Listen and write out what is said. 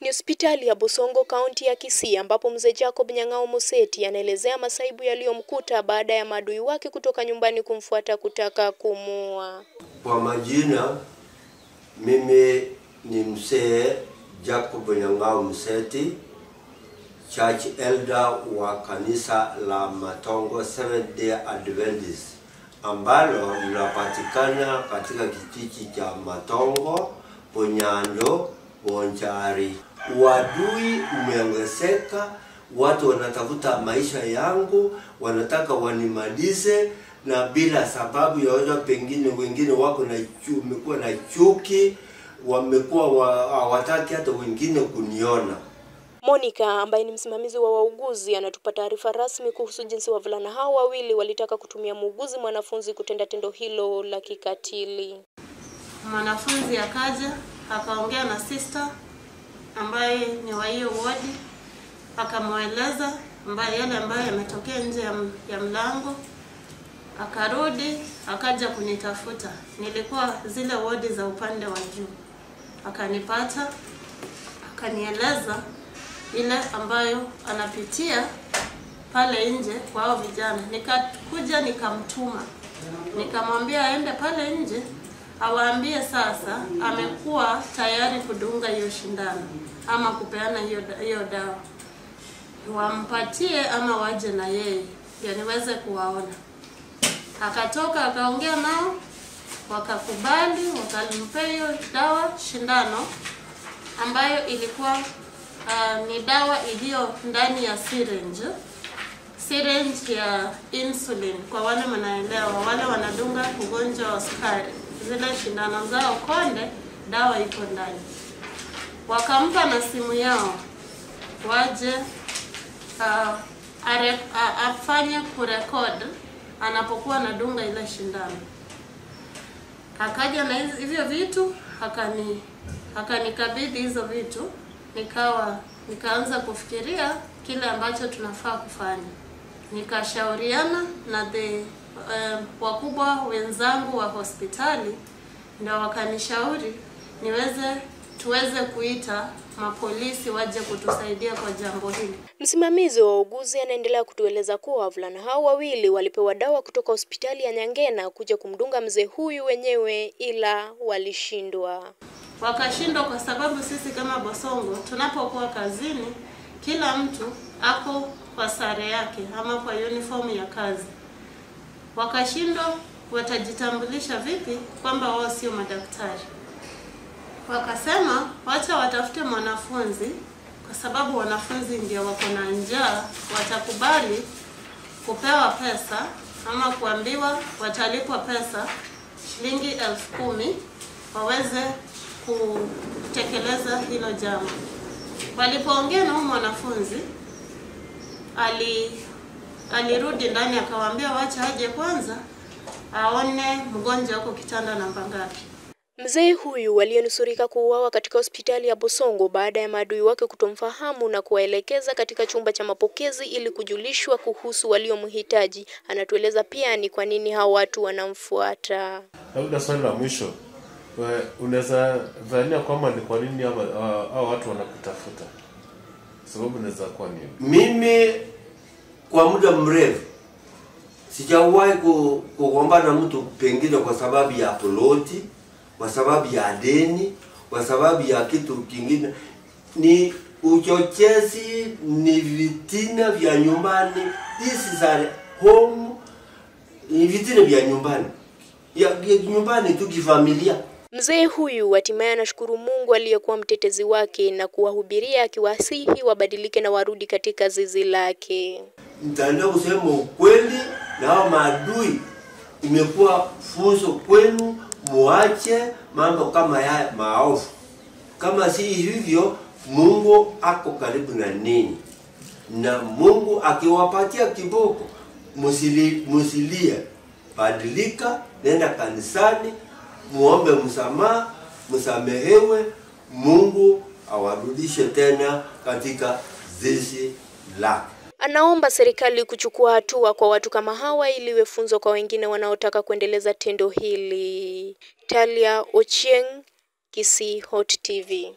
Ni hospitali ya Bosongo, kaunti ya Kisii, ambapo mzee Jacob Nyang'ao Museti anaelezea masaibu yaliyomkuta baada ya maadui wake kutoka nyumbani kumfuata kutaka kumuua. Kwa majina, mimi ni mzee Jacob Nyang'ao Museti, church elder wa kanisa la Matongo Seventh Day Adventist, ambalo linapatikana katika kijiji cha Matongo, Ponyando, Bonchari. Uadui umeongezeka, watu wanatafuta maisha yangu, wanataka wanimalize, na bila sababu yoyote. Pengine wengine wako na wamekuwa na chuki, wamekuwa hawataki hata wengine kuniona. Monica, ambaye ni msimamizi wa wauguzi, anatupa taarifa rasmi kuhusu jinsi wavulana hao wawili walitaka kutumia muuguzi mwanafunzi kutenda tendo hilo la kikatili. Mwanafunzi akaja, akaongea na sister ambaye ni wa hiyo wodi, akamweleza yale ambayo yametokea nje ya mlango. Akarudi, akaja kunitafuta. Nilikuwa zile wodi za upande wa juu. Akanipata, akanieleza ile ambayo anapitia pale nje kwa hao vijana. Nikakuja nikamtuma. Nikamwambia aende pale nje, awaambie sasa amekuwa tayari kudunga hiyo shindano ama kupeana hiyo dawa. Wampatie ama waje na yeye ndio niweze kuwaona. Akatoka akaongea nao, wakakubali, wakalimpea hiyo dawa shindano ambayo ilikuwa ni dawa iliyo ndani ya syringe ya insulin. Kwa wale mnaelewa, wale wanadunga ugonjwa wa sukari, zile shindano zao konde, dawa iko ndani. Wakampa na simu yao waje afanye kurekod anapokuwa anadunga ile shindano. Akaja na hivyo vitu, akanikabidhi hizo vitu. Nikaanza kufikiria kile ambacho tunafaa kufanya. Nikashauriana na wakubwa wenzangu wa hospitali, ndio wakanishauri tuweze kuita mapolisi waje kutusaidia kwa jambo hili. Msimamizi wa wauguzi anaendelea kutueleza kuwa wavulana hao wawili walipewa dawa kutoka hospitali ya Nyangena kuja kumdunga mzee huyu wenyewe, ila walishindwa. Wakashindwa kwa sababu sisi kama Bosongo tunapokuwa kazini, kila mtu ako kwa sare yake ama kwa uniform ya kazi. Wakashindwa watajitambulisha vipi kwamba wao sio madaktari. Wakasema wacha watafute mwanafunzi, kwa sababu wanafunzi ndio wako na njaa, watakubali kupewa pesa ama kuambiwa watalipwa pesa shilingi 10,000 waweze kutekeleza hilo jambo. Walipoongea na mwanafunzi, alirudi ndani akawaambia wacha aje kwanza aone mgonjwa wako kitanda namba ngapi. Mzee huyu aliyenusurika kuuawa katika hospitali ya Bosongo baada ya maadui wake kutomfahamu na kuwaelekeza katika chumba cha mapokezi ili kujulishwa kuhusu waliomhitaji. Anatueleza pia ni kwa nini hao watu wanamfuata. Labda swali la mwisho, unaweza dhania kwamba ni kwa nini hao watu wanakutafuta? Sababu inaweza kuwa nini? Mimi kwa muda mrefu sijawahi kuomba na mtu, pengine kwa sababu ya ploti, kwa sababu ya deni, kwa sababu ya kitu kingine. Ni uchochezi, ni vitina vya nyumbani. This is a home, ni vitina vya nyumbani. Ya nyumbani tu, kifamilia. Mzee huyu hatimaye anashukuru Mungu aliyekuwa mtetezi wake na kuwahubiria akiwasihi wabadilike na warudi katika zizi lake. Nitaenda kusema ukweli, na hao maadui imekuwa funzo kwenu, muache mambo kama ya maovu. Kama si hivyo, Mungu ako karibu na ninyi. Na Mungu akiwapatia kiboko, musilie. Badilika, nenda kanisani, muombe msamaha, msamehewe, Mungu awarudishe tena katika zizi lake. Anaomba serikali kuchukua hatua kwa watu kama hawa ili iwe funzo kwa wengine wanaotaka kuendeleza tendo hili. Talia Ochieng, Kisii Hot TV.